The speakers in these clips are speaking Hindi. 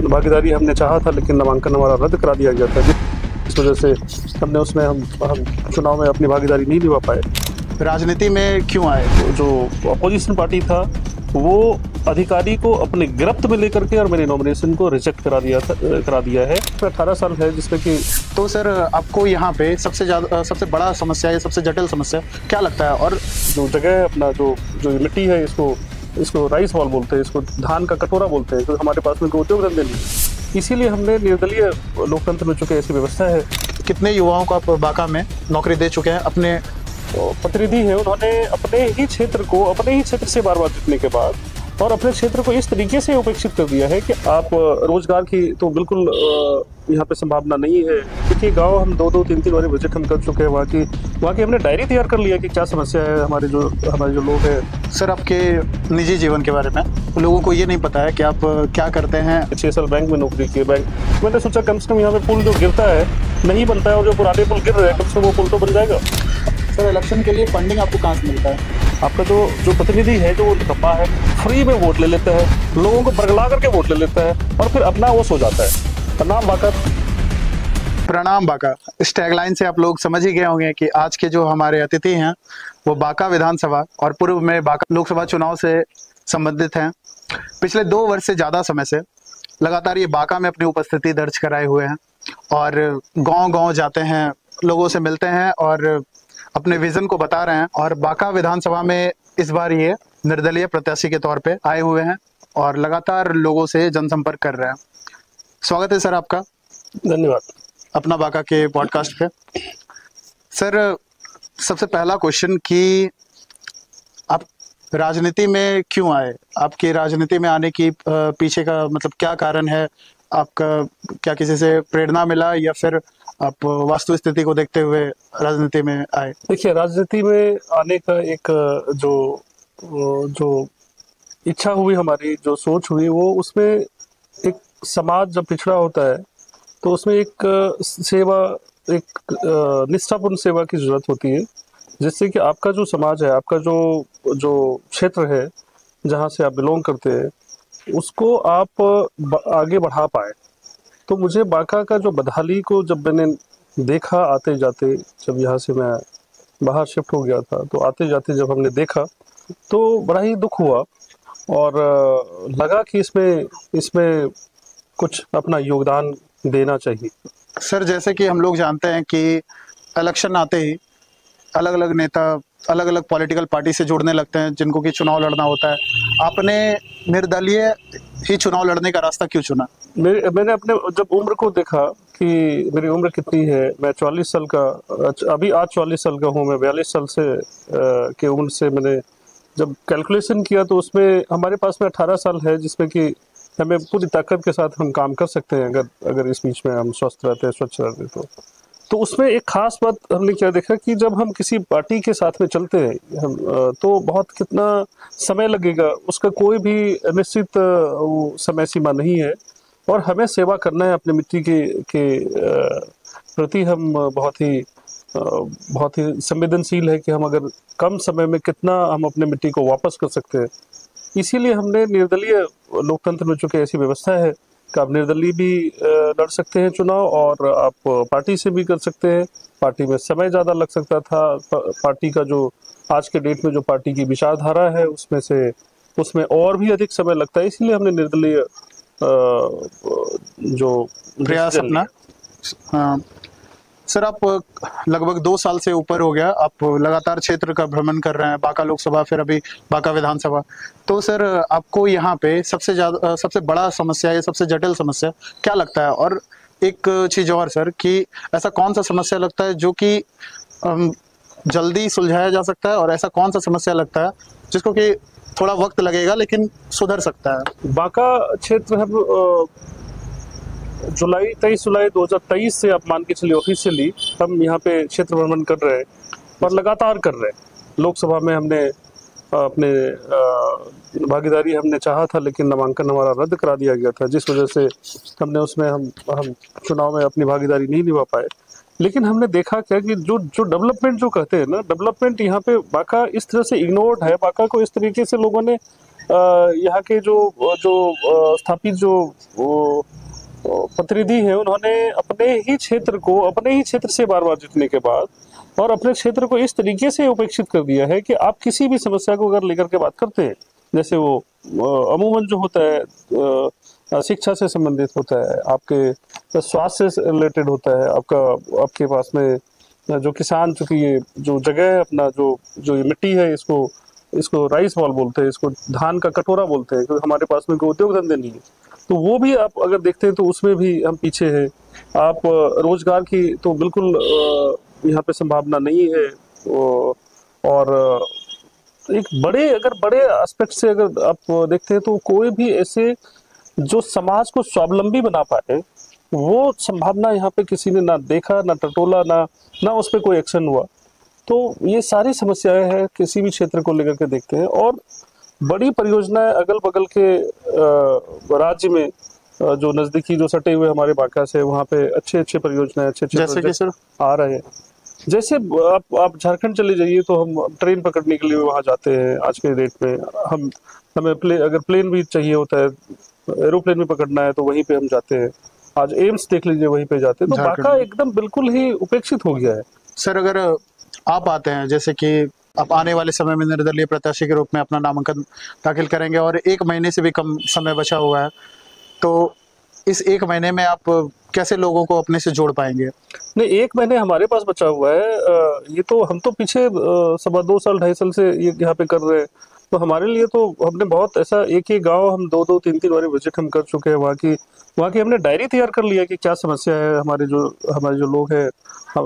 भागीदारी हमने चाहा था, लेकिन नामांकन हमारा रद्द करा दिया गया था, जिस वजह से हमने उसमें हम चुनाव में अपनी भागीदारी नहीं निभा पाए। राजनीति में क्यों आए? जो अपोजिशन पार्टी था वो अधिकारी को अपने गिरफ्त में लेकर के और मेरे नॉमिनेशन को रिजेक्ट करा दिया है। 18 साल है जिसमें कि तो सर आपको यहाँ पे सबसे बड़ा समस्या या सबसे जटिल समस्या क्या लगता है? और जो जगह है अपना जो मिट्टी है, इसको राइस हॉल बोलते हैं, इसको धान का कटोरा बोलते हैं, क्योंकि हमारे पास में कोई उद्योग धंधे नहीं। इसीलिए हमने निर्दलीय लोकतंत्र में चुके ऐसी व्यवस्था है। कितने युवाओं को आप बांका में नौकरी दे चुके हैं? अपने प्रतिनिधि है, उन्होंने अपने ही क्षेत्र से बार बार जीतने के बाद और अपने क्षेत्र को इस तरीके से उपेक्षित कर दिया है कि आप रोजगार की तो बिल्कुल यहाँ पे संभावना नहीं है। क्योंकि गांव हम 2-2, 3-3 बार विजिट हम कर चुके हैं। वहाँ की हमने डायरी तैयार कर लिया कि क्या समस्या है हमारे जो लोग हैं। सर आपके निजी जीवन के बारे में लोगों को ये नहीं पता है कि आप क्या करते हैं। 6 साल बैंक में नौकरी की। मैंने सोचा कम से कम यहाँ पे पुल जो गिरता है नहीं बनता है, और जो पुराने पुल गिर रहे हैं कम से कम वो पुल तो बन जाएगा। सर इलेक्शन के लिए फंडिंग आपको कहाँ से मिलता है? आपका जो प्रतिनिधि है जो निकम्मा है, फ्री में वोट ले लेता है, लोगों को बरगला करके वोट ले लेता है और फिर अपना वो सो जाता है। प्रणाम बांका। प्रणाम बांका, इस टैगलाइन से आप लोग समझ ही गए होंगे कि आज के जो हमारे अतिथि हैं वो बांका विधानसभा और पूर्व में बांका लोकसभा चुनाव से संबंधित हैं। पिछले 2 वर्ष से ज़्यादा समय से लगातार ये बांका में अपनी उपस्थिति दर्ज कराए हुए हैं और गांव-गांव जाते हैं, लोगों से मिलते हैं और अपने विजन को बता रहे हैं। और बांका विधानसभा में इस बार ये निर्दलीय प्रत्याशी के तौर पे आए हुए हैं और लगातार लोगों से जनसंपर्क कर रहे हैं। स्वागत है सर आपका। धन्यवाद। अपना बांका के पॉडकास्ट पे। सर सबसे पहला क्वेश्चन कि आप राजनीति में क्यों आए? आपकी राजनीति में आने की पीछे का मतलब क्या कारण है? आपका क्या किसी से प्रेरणा मिला या फिर आप वास्तु स्थिति को देखते हुए राजनीति में आए? देखिए, राजनीति में आने का एक जो इच्छा हुई, हमारी जो सोच हुई, वो उसमें एक समाज जब पिछड़ा होता है तो उसमें एक निष्ठापूर्ण सेवा की जरूरत होती है, जिससे कि आपका जो समाज है, आपका जो क्षेत्र है जहाँ से आप बिलोंग करते हैं, उसको आप आगे बढ़ा पाए। तो मुझे बांका का जो बदहाली को जब मैंने देखा आते जाते, जब यहाँ से मैं बाहर शिफ्ट हो गया था, तो आते जाते जब हमने देखा तो बड़ा ही दुख हुआ और लगा कि इसमें कुछ अपना योगदान देना चाहिए। सर जैसे कि हम लोग जानते हैं कि इलेक्शन आते ही अलग अलग नेता अलग अलग पॉलिटिकल पार्टी से जुड़ने लगते हैं जिनको कि चुनाव लड़ना होता है। आपने निर्दलीय ही चुनाव लड़ने का रास्ता क्यों चुना? मैंने अपने जब उम्र को देखा कि मेरी उम्र कितनी है, मैं 44 साल का, अभी आज 44 साल का हूँ, मैं 42 साल से के उम्र से मैंने जब कैलकुलेशन किया तो उसमें हमारे पास में 18 साल है, जिसमें कि हमें पूरी ताकत के साथ हम काम कर सकते हैं अगर इस बीच में हम स्वस्थ रहते हैं, स्वच्छ रहते हैं। तो उसमें एक खास बात हमने क्या देखा कि जब हम किसी पार्टी के साथ में चलते हैं हम तो बहुत कितना समय लगेगा, उसका कोई भी निश्चित समय सीमा नहीं है और हमें सेवा करना है अपने मिट्टी के प्रति। हम बहुत ही संवेदनशील है कि हम अगर कम समय में कितना हम अपने मिट्टी को वापस कर सकते हैं। इसीलिए हमने निर्दलीय लोकतंत्र में चूंकि ऐसी व्यवस्था है कि आप निर्दलीय भी लड़ सकते हैं चुनाव और आप पार्टी से भी कर सकते हैं। पार्टी में समय ज़्यादा लग सकता था, पार्टी का जो आज के डेट में जो पार्टी की विचारधारा है उसमें और भी अधिक समय लगता है। इसलिए हमने निर्दलीय जो प्रयास अपना। हाँ सर, आप लगभग 2 साल से ऊपर हो गया, आप लगातार क्षेत्र का भ्रमण कर रहे हैं, बांका लोकसभा फिर अभी बांका विधानसभा। तो सर आपको यहाँ पे सबसे बड़ा समस्या या सबसे जटिल समस्या क्या लगता है? और एक चीज और सर कि ऐसा कौन सा समस्या लगता है जो कि जल्दी सुलझाया जा सकता है और ऐसा कौन सा समस्या लगता है जिसको कि थोड़ा वक्त लगेगा लेकिन सुधर सकता है? बांका क्षेत्र हम 23 जुलाई 2023 से आप मान के चलिए ऑफिशियली हम यहाँ पे क्षेत्र भ्रमण कर रहे हैं और लगातार कर रहे हैं। लोकसभा में हमने अपने भागीदारी हमने चाहा था, लेकिन नामांकन हमारा रद्द करा दिया गया था, जिस वजह से हमने उसमें हम चुनाव में अपनी भागीदारी नहीं निभा पाए। लेकिन हमने देखा क्या कि जो डेवलपमेंट जो कहते हैं ना, डेवलपमेंट यहाँ पे बांका इस तरह से इग्नोर्ड है। बांका को इस तरीके से लोगों ने यहाँ के जो जो स्थापित जो प्रतिनिधि है, उन्होंने अपने ही क्षेत्र से बार बार जीतने के बाद और अपने क्षेत्र को इस तरीके से उपेक्षित कर दिया है कि आप किसी भी समस्या को अगर लेकर के बात करते हैं, जैसे वो अमूमन जो होता है शिक्षा से संबंधित होता है, आपके स्वास्थ्य से रिलेटेड होता है, आपके पास में जो किसान, चूंकि ये जो जगह है अपना, जो ये मिट्टी है, इसको राइस बॉल बोलते हैं, इसको धान का कटोरा बोलते हैं, क्योंकि हमारे पास में कोई उद्योग धंधे नहीं है। तो वो भी आप अगर देखते हैं तो उसमें भी हम पीछे हैं। आप रोजगार की तो बिल्कुल यहाँ पे संभावना नहीं है। और एक बड़े एस्पेक्ट से अगर आप देखते हैं तो कोई भी ऐसे जो समाज को स्वावलंबी बना पाए, वो संभावना यहाँ पे किसी ने ना देखा, ना टटोला, ना उस पर कोई एक्शन हुआ। तो ये सारी समस्याएं हैं किसी भी क्षेत्र को लेकर के देखते हैं। और बड़ी परियोजनाएं अगल बगल के राज्य में जो नजदीकी जो सटे हुए हमारे बांका से, वहाँ पे अच्छे परियोजनाएं, अच्छे जैसे कि सर आ रहे हैं। जैसे आप झारखंड चले जाइए तो हम ट्रेन पकड़ने के लिए वहाँ जाते हैं। आज के डेट में हमें अगर प्लेन भी चाहिए होता है, एरोप्लेन भी पकड़ना है, तो वहीं पे हम जाते हैं। आज एम्स देख लीजिए, वहीं पे जाते हैं। तो बांका एकदम बिल्कुल ही उपेक्षित हो गया है। सर, अगर आप आते हैं, जैसे कि आप आने वाले समय में निर्दलीय प्रत्याशी के रूप में अपना नामांकन दाखिल करेंगे और 1 महीने से भी कम समय बचा हुआ है, तो इस 1 महीने में आप कैसे लोगों को अपने से जोड़ पाएंगे? नहीं, 1 महीने हमारे पास बचा हुआ है। ये तो हम तो पीछे 2.25 साल 2.5 साल से ये यहाँ पे कर रहे हैं। तो हमारे लिए तो हमने बहुत ऐसा एक गांव हम 2-2 3-3 बार विजिट हम कर चुके हैं। वहाँ की हमने डायरी तैयार कर लिया कि क्या समस्या है, हमारे जो लोग हैं,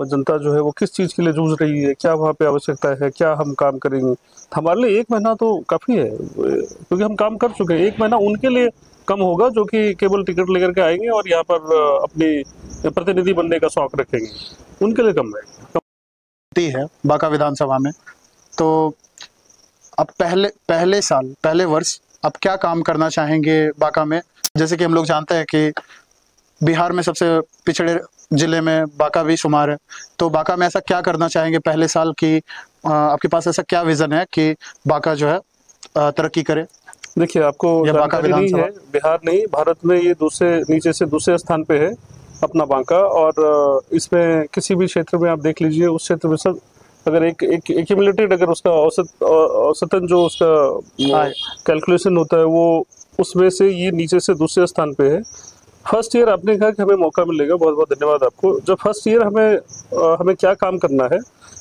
जनता जो है वो किस चीज़ के लिए जूझ रही है, क्या वहाँ पे आवश्यकता है, क्या हम काम करेंगे। हमारे लिए 1 महीना तो काफ़ी है, क्योंकि हम काम कर चुके हैं। 1 महीना उनके लिए कम होगा जो कि केवल टिकट लेकर के आएंगे और यहाँ पर अपनी प्रतिनिधि बनने का शौक रखेंगे, उनके लिए कम है बांका विधानसभा में। तो अब पहले वर्ष अब क्या काम करना चाहेंगे बांका में? जैसे कि हम लोग जानते हैं कि बिहार में सबसे पिछड़े जिले में बांका भी शुमार है, तो बांका में ऐसा क्या करना चाहेंगे पहले साल की? आपके पास ऐसा क्या विजन है कि बांका जो है तरक्की करे? देखिए, आपको जानकारी नहीं है, बिहार नहीं, भारत में ये नीचे से दूसरे स्थान पे है अपना बांका। और इसमें किसी भी क्षेत्र में आप देख लीजिए, उस क्षेत्र में सब अगर एक एक्यूमुलेटेड अगर उसका औसतन जो उसका कैलकुलेशन होता है, वो उसमें से ये नीचे से दूसरे स्थान पे है। फर्स्ट ईयर आपने कहा कि हमें मौका मिलेगा, बहुत बहुत धन्यवाद आपको। जब फर्स्ट ईयर हमें क्या काम करना है,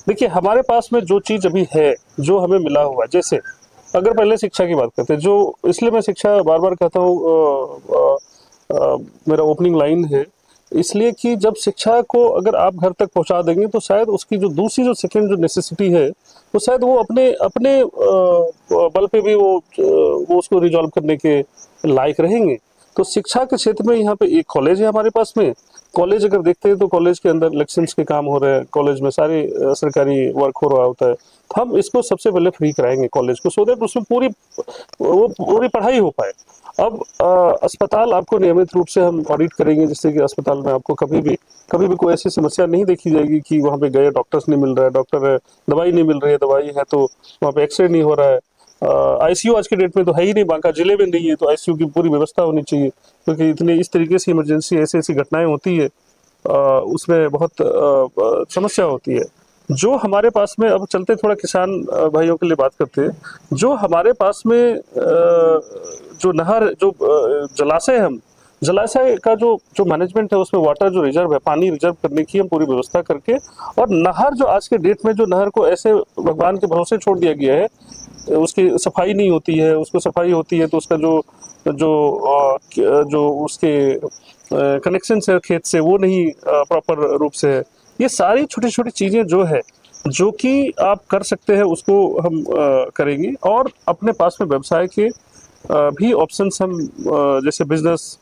देखिए हमारे पास में जो चीज़ अभी है, जो हमें मिला हुआ, जैसे अगर पहले शिक्षा की बात करते हैं, जो इसलिए मैं शिक्षा बार बार कहता हूँ, मेरा ओपनिंग लाइन है, इसलिए कि जब शिक्षा को अगर आप घर तक पहुंचा देंगे तो शायद उसकी जो दूसरी जो सेकंड जो नेसेसिटी है, वो शायद वो अपने बल पे भी वो उसको रिजॉल्व करने के लायक रहेंगे। तो शिक्षा के क्षेत्र में यहाँ पे एक कॉलेज है हमारे पास में। कॉलेज अगर देखते हैं तो कॉलेज के अंदर इलेक्शंस के काम हो रहे हैं, कॉलेज में सारे सरकारी वर्क हो रहा होता है। तो हम इसको सबसे पहले फ्री कराएंगे कॉलेज को, सो दैट उसमें पूरी पढ़ाई हो पाए। अब अस्पताल आपको नियमित रूप से हम ऑडिट करेंगे, जिससे कि अस्पताल में आपको कभी भी कोई ऐसी समस्या नहीं देखी जाएगी कि वहाँ पे गए डॉक्टर्स नहीं मिल रहा है, दवाई नहीं मिल रही है, दवाई है तो वहाँ पे एक्सरे नहीं हो रहा है। आईसीयू आज के डेट में तो है ही नहीं, बांका जिले में नहीं है, तो आईसीयू की पूरी व्यवस्था होनी चाहिए, क्योंकि इस तरीके से इमरजेंसी ऐसी घटनाएं होती है, उसमें बहुत समस्या होती है। जो हमारे पास में, अब चलते थोड़ा किसान भाइयों के लिए बात करते हैं, जो हमारे पास में जो नहर, जो जलाशय का जो मैनेजमेंट है, उसमें वाटर जो रिजर्व है, पानी रिजर्व करने की हम पूरी व्यवस्था करके, और नहर जो आज के डेट में जो नहर को ऐसे भगवान के भरोसे छोड़ दिया गया है, उसकी सफाई नहीं होती है, उसको सफाई होती है तो उसका जो उसके कनेक्शन है खेत से, वो नहीं प्रॉपर रूप से है। ये सारी छोटी छोटी चीज़ें जो कि आप कर सकते हैं, उसको हम करेंगे। और अपने पास में व्यवसाय के भी ऑप्शंस हम, जैसे बिजनेस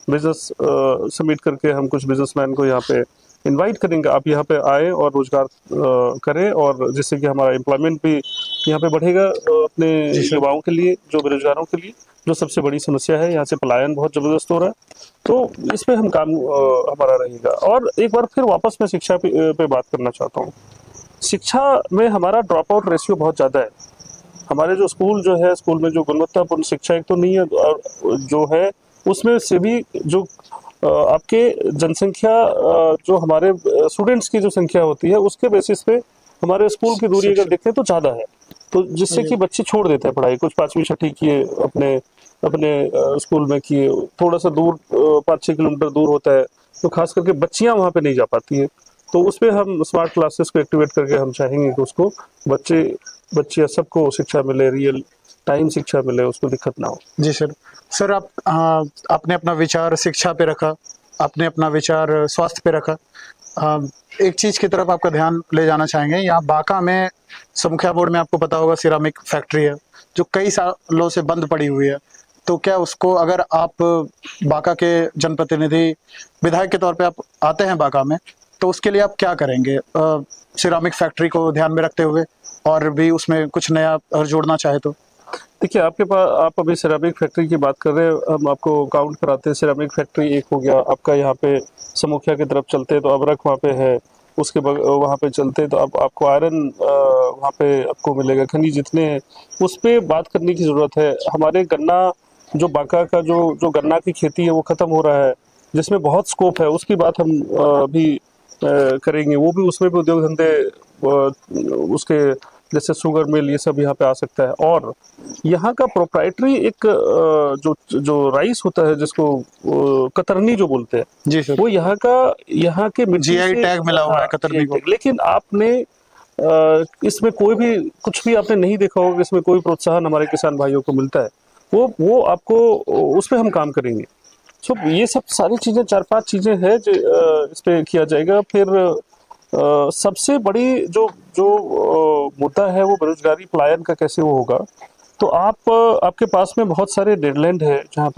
सबमिट करके हम कुछ बिजनेसमैन को यहाँ पे इनवाइट करेंगे, आप यहाँ पे आए और रोजगार करें, और जिससे कि हमारा एम्प्लॉयमेंट भी यहाँ पे बढ़ेगा अपने युवाओं के लिए, जो बेरोजगारों के लिए, जो सबसे बड़ी समस्या है। यहाँ से पलायन बहुत जबरदस्त हो रहा है, तो इस पे हम काम हमारा रहेगा। और एक बार फिर वापस मैं शिक्षा पे बात करना चाहता हूँ। शिक्षा में हमारा ड्रॉप आउट रेशियो बहुत ज़्यादा है। हमारे जो स्कूल जो है, स्कूल में जो गुणवत्तापूर्ण शिक्षा एक तो नहीं है, और जो है उसमें से भी जो आपके जनसंख्या, जो हमारे स्टूडेंट्स की जो संख्या होती है उसके बेसिस पे हमारे स्कूल की दूरी अगर देखें तो ज़्यादा है, तो जिससे कि बच्चे छोड़ देते हैं पढ़ाई। कुछ 5वीं 6वीं किए अपने अपने स्कूल में किए, थोड़ा सा दूर 5-6 किलोमीटर दूर होता है, तो खास करके बच्चियां वहाँ पे नहीं जा पाती है। तो उस पे हम स्मार्ट क्लासेस को एक्टिवेट करके हम चाहेंगे कि उसको बच्चियां सबको शिक्षा मिले, रियल टाइम शिक्षा मिले, उसको दिक्कत ना हो। जी सर। सर आप आपने अपना विचार शिक्षा पे रखा, आपने अपना विचार स्वास्थ्य पे रखा। एक चीज़ की तरफ आपका ध्यान ले जाना चाहेंगे। यहाँ बांका में समुखिया बोर्ड में आपको पता होगा सिरामिक फैक्ट्री है जो कई सालों से बंद पड़ी हुई है। तो क्या उसको, अगर आप बांका के जनप्रतिनिधि विधायक के तौर पे आप आते हैं बांका में, तो उसके लिए आप क्या करेंगे सिरामिक फैक्ट्री को ध्यान में रखते हुए, और भी उसमें कुछ नया और जोड़ना चाहे तो? देखिए, आपके पास, आप अभी सिरामिक फैक्ट्री की बात कर रहे हैं, हम आपको काउंट कराते हैं। सिरामिक फैक्ट्री एक हो गया आपका, यहाँ पे समुखिया की तरफ चलते हैं तो अबरख वहाँ पे है, उसके वहाँ पे चलते हैं तो आपको आयरन वहाँ पे आपको मिलेगा, खनिज जितने हैं उस पे बात करने की ज़रूरत है। हमारे गन्ना, जो बांका का जो गन्ना की खेती है वो ख़त्म हो रहा है, जिसमें बहुत स्कोप है, उसकी बात हम भी करेंगे। वो भी, उसमें भी उद्योग धंधे उसके जैसे शुगर मिल, ये सब यहाँ पे आ सकता है। और यहाँ का प्रोप्राइटरी एक जो जो राइस होता है जिसको कतरनी जो बोलते हैं, जी सर। वो यहाँ के मिट्टी जीआई से, टैग मिला हुआ है कतरनी को। लेकिन आपने इसमें कोई भी कुछ भी आपने नहीं देखा होगा, इसमें कोई प्रोत्साहन हमारे किसान भाइयों को मिलता है। वो आपको, उस पर हम काम करेंगे। सो ये सब सारी चीज़ें, 4-5 चीज़ें हैं जो इस पे किया जाएगा। फिर सबसे बड़ी जो जो मुद्दा है वो बेरोजगारी पलायन का कैसे वो होगा। तो आपके पास में बहुत सारे डेडलैंड है जहाँ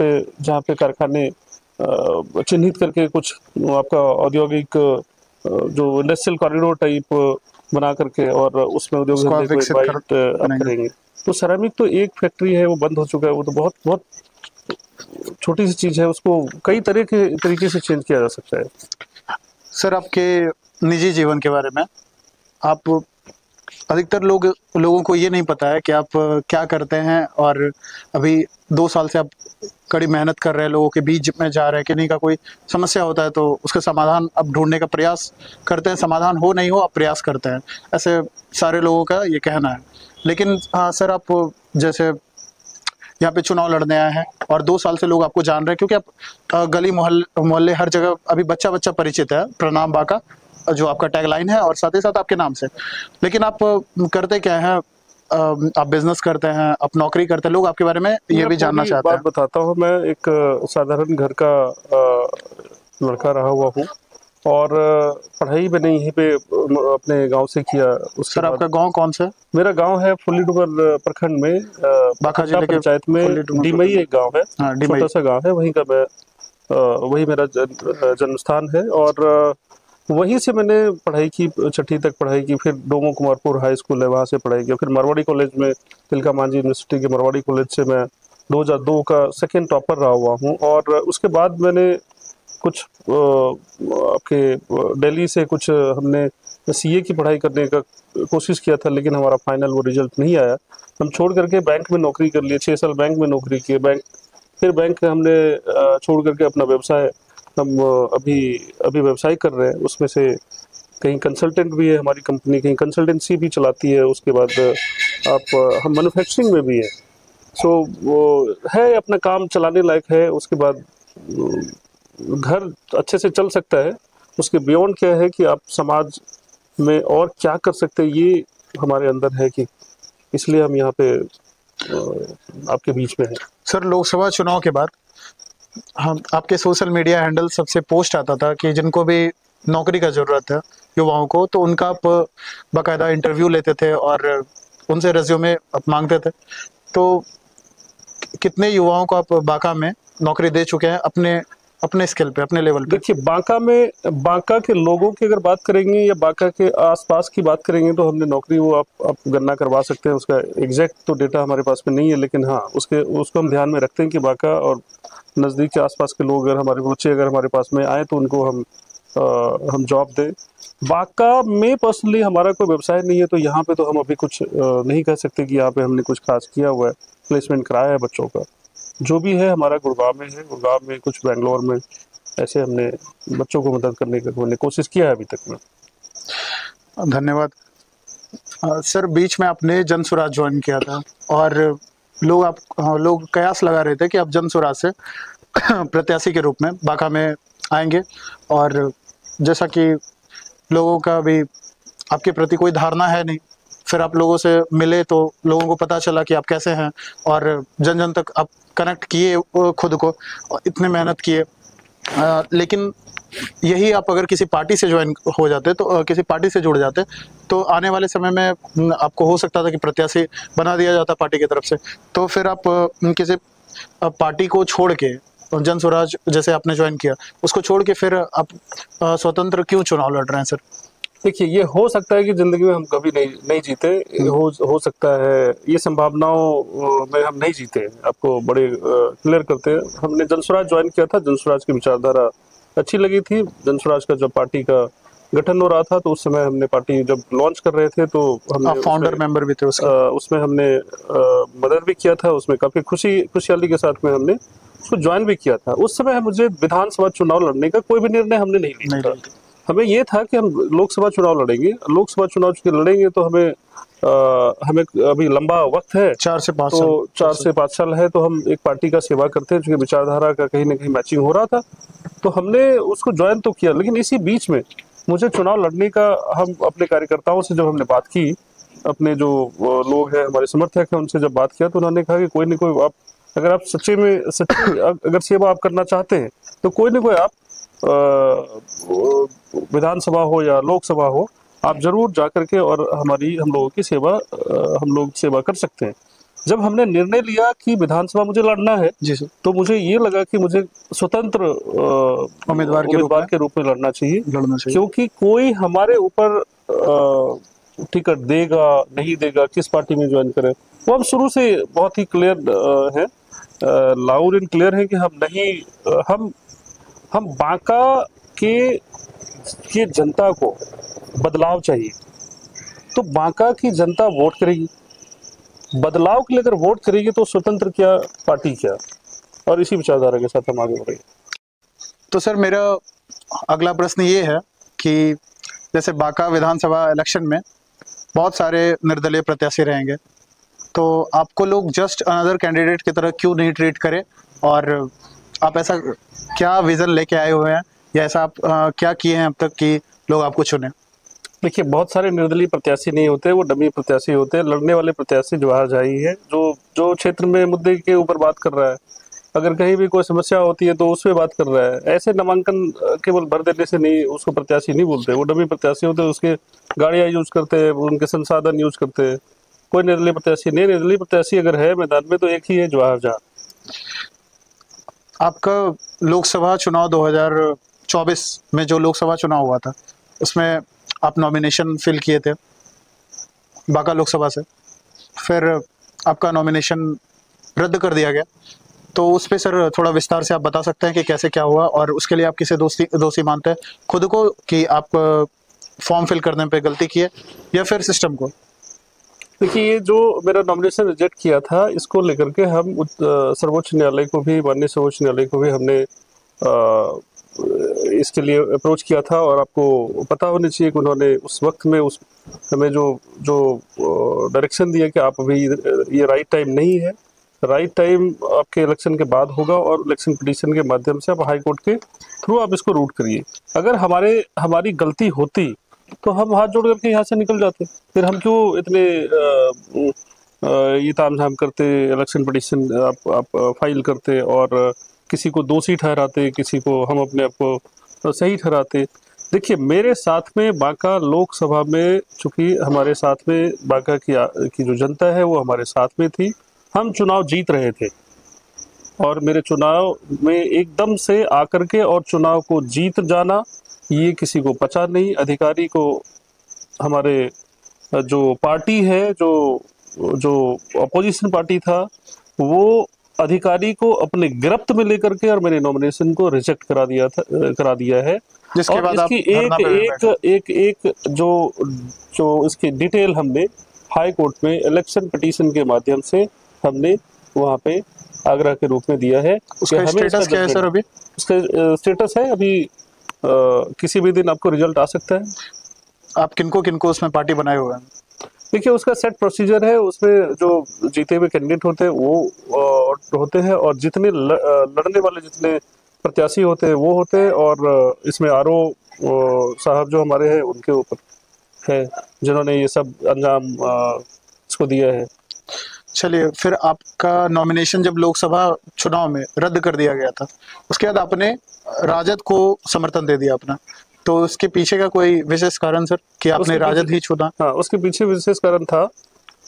पे कारखाने चिन्हित करके कुछ आपका औद्योगिक जो इंडस्ट्रियल कॉरिडोर टाइप बना करके, और उसमें उद्योग उसको आप धंधे को विकसित इनवाइट करेंगे। तो सेरामिक तो एक फैक्ट्री है, वो बंद हो चुका है, वो तो बहुत बहुत छोटी सी चीज़ है, उसको कई तरीके से चेंज किया जा सकता है। सर आपके निजी जीवन के बारे में, आप, अधिकतर लोगों को ये नहीं पता है कि आप क्या करते हैं, और अभी 2 साल से आप कड़ी मेहनत कर रहे हैं, लोगों के बीच में जा रहे हैं। किन्हीं का कोई समस्या होता है तो उसका समाधान आप ढूंढने का प्रयास करते हैं, समाधान हो नहीं हो आप प्रयास करते हैं, ऐसे सारे लोगों का ये कहना है। लेकिन हाँ सर, आप जैसे यहाँ पे चुनाव लड़ने आए हैं और 2 साल से लोग आपको जान रहे हैं, क्योंकि आप गली मोहल्ले हर जगह अभी बच्चा बच्चा परिचित है प्रणाम बांका, जो आपका टैगलाइन है, और साथ ही साथ आपके नाम से। लेकिन आप करते क्या हैं? आप बिजनेस करते हैं, आप नौकरी करते हैं, लोग आपके बारे में ये भी जानना चाहते हैं। बात बताता हूँ, मैं एक साधारण घर का लड़का रहा हुआ हूँ, और पढ़ाई मैंने यहीं पे अपने गांव से किया। उसके सर आपका गांव कौन सा है? मेरा गांव है फुल्लीडुबर प्रखंड में, बांका जिले के पंचायत में डिमई एक गांव है, छोटा सा गांव है, वहीं का मैं वही मेरा जन्म स्थान है। और वहीं से मैंने पढ़ाई की, 6वीं तक पढ़ाई की। फिर डोमो कुमारपुर हाई स्कूल है, वहाँ से पढ़ाई की। फिर मरवाड़ी कॉलेज में, तिलका मांझी यूनिवर्सिटी के मरवाड़ी कॉलेज से मैं 2002 का सेकंड टॉपर रहा हुआ हूँ। और उसके बाद मैंने कुछ आपके दिल्ली से कुछ हमने सीए की पढ़ाई करने का कोशिश किया था, लेकिन हमारा फाइनल वो रिजल्ट नहीं आया। हम छोड़ करके बैंक में नौकरी कर लिए, 6 साल बैंक में नौकरी की। फिर बैंक हमने छोड़ करके अपना व्यवसाय, हम अभी व्यवसाय कर रहे हैं। उसमें से कहीं कंसल्टेंट भी है हमारी कंपनी, कहीं कंसल्टेंसी भी चलाती है। उसके बाद हम मैन्युफैक्चरिंग में भी है। सो वो है, अपना काम चलाने लायक है। उसके बाद घर अच्छे से चल सकता है। उसके बियॉन्ड क्या है कि आप समाज में और क्या कर सकते हैं, ये हमारे अंदर है, कि इसलिए हम यहाँ पे आपके बीच में हैं। सर लोकसभा चुनाव के बाद हम आपके सोशल मीडिया हैंडल सबसे पोस्ट आता था कि जिनको भी नौकरी का ज़रूरत है युवाओं को, तो उनका आप बाकायदा इंटरव्यू लेते थे और उनसे रेज्यूमे आप मांगते थे। तो कितने युवाओं को आप बांका में नौकरी दे चुके हैं अपने स्किल पे, अपने लेवल पे? देखिए, बांका के लोगों की अगर बात करेंगे या बांका के आसपास की बात करेंगे, तो हमने नौकरी, वो आप गणना करवा सकते हैं। उसका एग्जैक्ट तो डेटा हमारे पास में नहीं है, लेकिन हाँ, उसको हम ध्यान में रखते हैं कि बांका और नज़दीक के आसपास के लोग अगर हमारे बच्चे अगर हमारे पास में आए तो उनको हम जॉब दें। बांका में पर्सनली हमारा कोई व्यवसाय नहीं है, तो यहाँ पे तो हम अभी कुछ नहीं कह सकते कि यहाँ पे हमने कुछ खास किया हुआ है, प्लेसमेंट कराया है बच्चों का। जो भी है हमारा गुड़गांव में है, गुड़गांव में कुछ बेंगलोर में, ऐसे हमने बच्चों को मदद करने का हमने कोशिश किया है अभी तक में। धन्यवाद। सर, बीच में आपने जन स्वराज ज्वाइन किया था और लोग कयास लगा रहे थे कि आप जन स्वराज से प्रत्याशी के रूप में बांका में आएंगे, और जैसा कि लोगों का भी आपके प्रति कोई धारणा है नहीं, फिर आप लोगों से मिले तो लोगों को पता चला कि आप कैसे हैं, और जन जन तक आप कनेक्ट किए खुद को, और इतने मेहनत किए। लेकिन यही आप अगर किसी पार्टी से ज्वाइन हो जाते, तो किसी पार्टी से जुड़ जाते, तो आने वाले समय में आपको हो सकता था कि प्रत्याशी बना दिया जाता पार्टी की तरफ से। तो फिर आप किसी पार्टी को छोड़ के, जन स्वराज जैसे आपने ज्वाइन किया, उसको छोड़ के फिर आप स्वतंत्र क्यों चुनाव लड़ रहे हैं सर? देखिए, ये हो सकता है कि जिंदगी में हम कभी नहीं जीते, हो सकता है ये संभावनाओं में हम नहीं जीते। आपको बड़े क्लियर करते हैं, हमने जन स्वराज ज्वाइन किया था, जन स्वराज की विचारधारा अच्छी लगी थी। जन स्वराज का जब पार्टी का गठन हो रहा था, तो उस समय हमने पार्टी जब लॉन्च कर रहे थे, तो हमने फाउंडर मेंबर भी थे उसमें हमने मदद भी किया था, उसमें काफी खुशहाली के साथ में हमने उसको ज्वाइन भी किया था। उस समय मुझे विधानसभा चुनाव लड़ने का कोई भी निर्णय हमने नहीं लिया था। हमें ये था कि हम लोकसभा चुनाव लड़ेंगे, लोकसभा चुनाव चूंकि लड़ेंगे तो हमें अभी लंबा वक्त है, 4 से 5 तो साल 4 से 5 साल है, तो हम एक पार्टी का सेवा करते हैं, क्योंकि विचारधारा का कहीं ना कहीं मैचिंग हो रहा था, तो हमने उसको ज्वाइन तो किया। लेकिन इसी बीच में मुझे चुनाव लड़ने का, हम अपने कार्यकर्ताओं से जब हमने बात की, अपने जो लोग हैं हमारे समर्थक हैं, उनसे जब बात किया, तो उन्होंने कहा कि कोई ना कोई आप, अगर आप सच्ची अगर सेवा आप करना चाहते हैं, तो कोई ना कोई आप विधानसभा हो या लोकसभा हो, आप जरूर जाकर के और हम लोगों की सेवा, हम लोग सेवा कर सकते हैं। जब हमने निर्णय लिया कि विधानसभा मुझे लड़ना है, जी सर, तो मुझे ये लगा कि मुझे स्वतंत्र उम्मीदवार के रूप में लड़ना चाहिए, क्योंकि कोई हमारे ऊपर टिकट देगा नहीं देगा, किस पार्टी में ज्वाइन करें, वो हम शुरू से बहुत ही क्लियर है, लाउड एंड क्लियर है कि हम नहीं, हम बांका के जनता को बदलाव चाहिए, तो बांका की जनता वोट करेगी, बदलाव के लिए अगर वोट करेगी तो स्वतंत्र क्या, पार्टी क्या, और इसी विचारधारा के साथ हम आगे बढ़ेंगे। तो सर, मेरा अगला प्रश्न ये है कि जैसे बांका विधानसभा इलेक्शन में बहुत सारे निर्दलीय प्रत्याशी रहेंगे, तो आपको लोग जस्ट अनदर कैंडिडेट की तरह क्यों नहीं ट्रीट करें, और आप ऐसा क्या विजन लेके आए हुए हैं, या ऐसा आप क्या किए हैं अब तक कि लोग आपको चुने? देखिए, बहुत सारे निर्दलीय प्रत्याशी नहीं होते, वो डमी प्रत्याशी होते हैं। लड़ने वाले प्रत्याशी जवाहर झाई है, जो क्षेत्र में मुद्दे के ऊपर बात कर रहा है, अगर कहीं भी कोई समस्या होती है तो उस पर बात कर रहा है। ऐसे नामांकन केवल भर देने से नहीं उसको प्रत्याशी नहीं बोलते, वो डमी प्रत्याशी होते हैं, उसके गाड़ियाँ यूज करते हैं, उनके संसाधन यूज करते हैं। कोई निर्दलीय प्रत्याशी नहीं, निर्दलीय प्रत्याशी अगर है मैदान में तो एक ही है, जवाहर झा। आपका लोकसभा चुनाव 2024 में जो लोकसभा चुनाव हुआ था, उसमें आप नॉमिनेशन फिल किए थे बांका लोकसभा से, फिर आपका नॉमिनेशन रद्द कर दिया गया, तो उस पे सर थोड़ा विस्तार से आप बता सकते हैं कि कैसे क्या हुआ, और उसके लिए आप किसे दोषी मानते हैं, खुद को कि आप फॉर्म फिल करने पे गलती किए, या फिर सिस्टम को? देखिए, ये जो मेरा नॉमिनेशन रिजेक्ट किया था, इसको लेकर के हम सर्वोच्च न्यायालय को भी, माननीय सर्वोच्च न्यायालय को भी हमने इसके लिए अप्रोच किया था, और आपको पता होना चाहिए कि उन्होंने उस वक्त में हमें जो डायरेक्शन दिया कि आप अभी ये राइट टाइम नहीं है, राइट टाइम आपके इलेक्शन के बाद होगा, और इलेक्शन पिटीशन के माध्यम से आप हाई कोर्ट के थ्रू आप इसको रूट करिए। अगर हमारी गलती होती तो हम हाथ जोड़ करके यहाँ से निकल जाते, फिर हम क्यों इतने ये तामझाम करते, इलेक्शन पिटीशन आप फाइल करते, और किसी को दोषी ठहराते, किसी को हम अपने आप को सही ठहराते। देखिए, मेरे साथ में बांका लोकसभा में, चूंकि हमारे साथ में बांका की जो जनता है वो हमारे साथ में थी, हम चुनाव जीत रहे थे, और मेरे चुनाव में एकदम से आकर के और चुनाव को जीत जाना, ये किसी को पचा नहीं। अधिकारी को, हमारे जो पार्टी है, जो अपोजिशन पार्टी था, वो अधिकारी को अपने गिरफ्त में लेकर के और मेरे नॉमिनेशन को रिजेक्ट करा दिया है। जिसके और बाद आप इसकी धरना एक पे भी बैठे। एक एक एक जो जो इसकी डिटेल हमने हाई कोर्ट में इलेक्शन पिटीशन के माध्यम से हमने वहाँ पे आग्रह के रूप में दिया है कि उसका हमें इसका स्टेटस क्या है सर जजमेंट। अभी? उसका स्टेटस है अभी किसी भी दिन आपको रिजल्ट आ सकता है। आप किनको किनको उसमें पार्टी बनाए हुए हैं? देखिए उसका सेट प्रोसीजर है, उसमें जो जीते हुए कैंडिडेट होते हैं वो होते हैं, और जितने लड़ने वाले जितने प्रत्याशी होते हैं वो होते हैं, और इसमें आरओ साहब जो हमारे हैं उनके ऊपर है जिन्होंने ये सब अंजाम इसको दिया है। चलिए, फिर आपका नॉमिनेशन जब लोकसभा चुनाव में रद्द कर दिया गया था, उसके बाद आपने राजद को समर्थन दे दिया अपना, तो उसके पीछे का कोई विशेष कारण सर कि आपने उसके राजद पीछे ही चुना? हाँ, उसके पीछे विशेष कारण था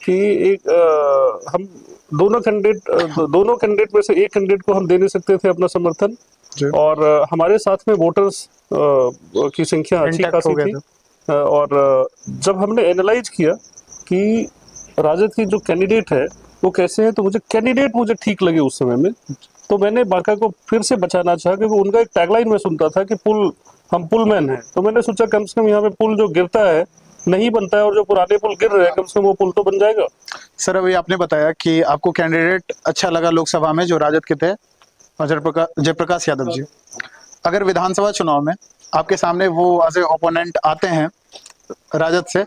कि एक हम दोनों कैंडिडेट में से एक कैंडिडेट को हम दे नहीं सकते थे अपना समर्थन, जी। और हमारे साथ में वोटर्स की संख्या अच्छी Intact खासी हो गया थी। था। और जब हमने एनालाइज किया कि राजद की जो कैंडिडेट है वो कैसे है, तो मुझे ठीक लगे उस समय में, तो मैंने बांका को फिर से बचाना चाहा, क्योंकि उनका एक टैगलाइन में सुनता था कि हम पुलमैन हैं, तो मैंने सोचा कम से कम यहाँ पे पुल जो गिरता है नहीं बनता है, और जो पुराने पुल गिर रहे हैं कम से कम वो पुल तो बन जाएगा। सर अभी आपने बताया कि आपको कैंडिडेट अच्छा लगा लोकसभा में जो राजद के थे, और जयप्रकाश यादव जी। अगर विधानसभा चुनाव में आपके सामने वो एज ए ओपोनेंट आते हैं राजद से,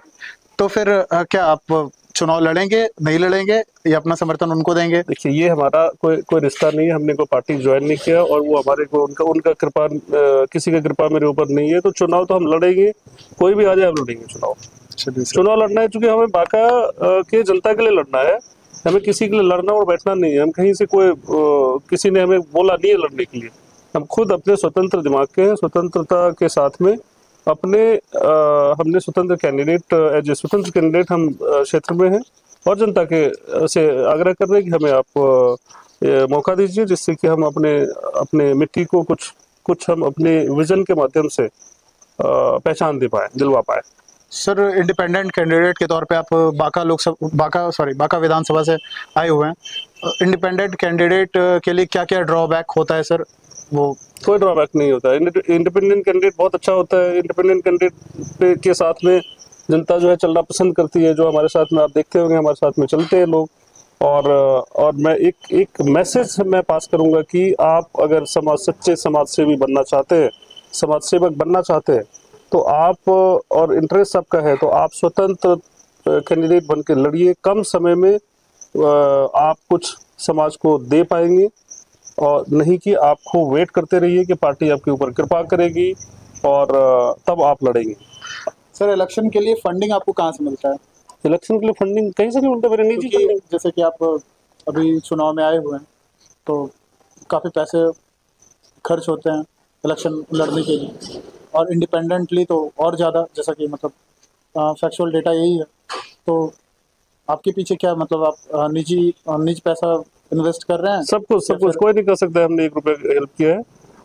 तो फिर क्या आप चुनाव लड़ेंगे, नहीं लड़ेंगे, या अपना समर्थन उनको देंगे? देखिए ये हमारा कोई रिश्ता नहीं है, हमने कोई पार्टी ज्वाइन नहीं किया, और वो हमारे को उनका कृपा किसी का कृपा मेरे ऊपर नहीं है, तो चुनाव तो हम लड़ेंगे, कोई भी आ जाए हम लड़ेंगे चुनाव। चलिए सर। चुनाव लड़ना है क्योंकि हमें बांका के जनता के लिए लड़ना है, हमें किसी के लिए लड़ना और बैठना नहीं है। हम कहीं से किसी ने हमें बोला नहीं है लड़ने के लिए, हम खुद अपने स्वतंत्र दिमाग के हैं, स्वतंत्रता के साथ में हमने स्वतंत्र कैंडिडेट एज ए स्वतंत्र कैंडिडेट हम क्षेत्र में हैं, और जनता के से आग्रह कर रहे हैं कि हमें आप मौका दीजिए, जिससे कि हम अपने मिट्टी को कुछ हम अपने विजन के माध्यम से पहचान दे पाए, दिलवा पाए। सर इंडिपेंडेंट कैंडिडेट के तौर पे आप बांका विधानसभा से आए हुए हैं। इंडिपेंडेंट कैंडिडेट के लिए क्या क्या ड्रॉबैक होता है सर? वो कोई ड्रॉबैक नहीं होता है, इंडिपेंडेंट कैंडिडेट बहुत अच्छा होता है। इंडिपेंडेंट कैंडिडेट के साथ में जनता जो है चलना पसंद करती है, जो हमारे साथ में आप देखते होंगे हमारे साथ में चलते हैं लोग। और मैं एक मैसेज मैं पास करूंगा कि आप अगर सच्चे समाज सेवी बनना चाहते हैं, समाज सेवक बनना चाहते हैं, तो आप और इंटरेस्ट आपका है तो आप स्वतंत्र कैंडिडेट बन के लड़िए। कम समय में आप कुछ समाज को दे पाएंगे, और नहीं कि आपको वेट करते रहिए कि पार्टी आपके ऊपर कृपा करेगी और तब आप लड़ेंगे। सर इलेक्शन के लिए फंडिंग आपको कहाँ से मिलता है? इलेक्शन के लिए फंडिंग कहीं से नहीं मिलता, मेरे निजी फंडिंग। जैसे कि आप अभी चुनाव में आए हुए हैं, तो काफ़ी पैसे खर्च होते हैं इलेक्शन लड़ने के लिए, और इंडिपेंडेंटली तो और ज़्यादा, जैसा कि मतलब फैक्चुअल डेटा यही है। तो आपके पीछे क्या मतलब आप निजी पैसा इन्वेस्ट कर रहे हैं? सब कुछ कोई नहीं कर सकता है, हमने 1 रुपये हेल्प किया है।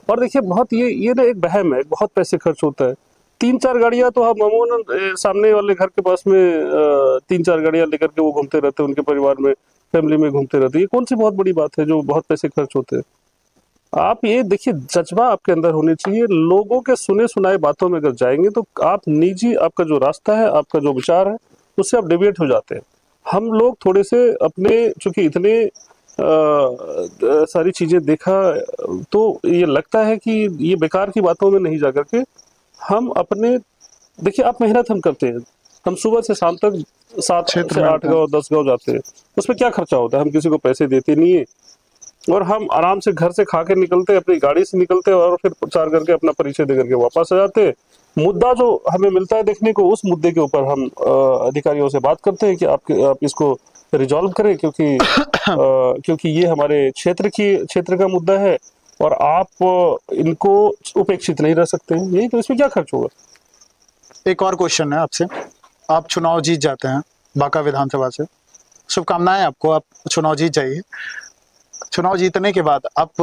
और देखिए बहुत ये ना एक वहम है, बहुत पैसे खर्च होता है। 3-4 गाड़ियां तो हम अमूमन सामने वाले घर के पास में 3-4 गाड़ियां लेकर के वो घूमते रहते हैं, उनके परिवार में फैमिली में घूमते रहते हैं। ये कौन सी बहुत बड़ी बात है जो बहुत पैसे खर्च होते हैं? आप ये देखिए जज्बा आपके अंदर होनी चाहिए। लोगों के सुने सुनाए बातों में अगर जाएंगे तो आप आपका जो रास्ता है, आपका जो विचार है, उससे आप डिविएट हो जाते हैं। हम लोग थोड़े से अपने चूंकि इतने सारी चीजें देखा, तो ये लगता है कि ये बेकार की बातों में नहीं जा करके हम अपने देखिए आप मेहनत हम करते हैं, हम सुबह से शाम तक 7 से 8 गाँव 10 गाँव जाते हैं, उसमें क्या खर्चा होता है? हम किसी को पैसे देते नहीं है, और हम आराम से घर से खा के निकलते हैं, अपनी गाड़ी से निकलते हैं, और फिर प्रचार करके अपना परिचय दे करके वापस आ जाते हैं। मुद्दा जो हमें मिलता है देखने को, उस मुद्दे के ऊपर हम अधिकारियों से बात करते हैं कि आप इसको रिजॉल्व करें, क्योंकि ये हमारे क्षेत्र का मुद्दा है, और आप इनको उपेक्षित नहीं रह सकते हैं। यही तो, इसमें क्या खर्च होगा? एक और क्वेश्चन है आपसे। आप चुनाव जीत जाते हैं बांका विधानसभा से, शुभकामनाएं आपको, आप चुनाव जीत जाइए। चुनाव जीतने के बाद आप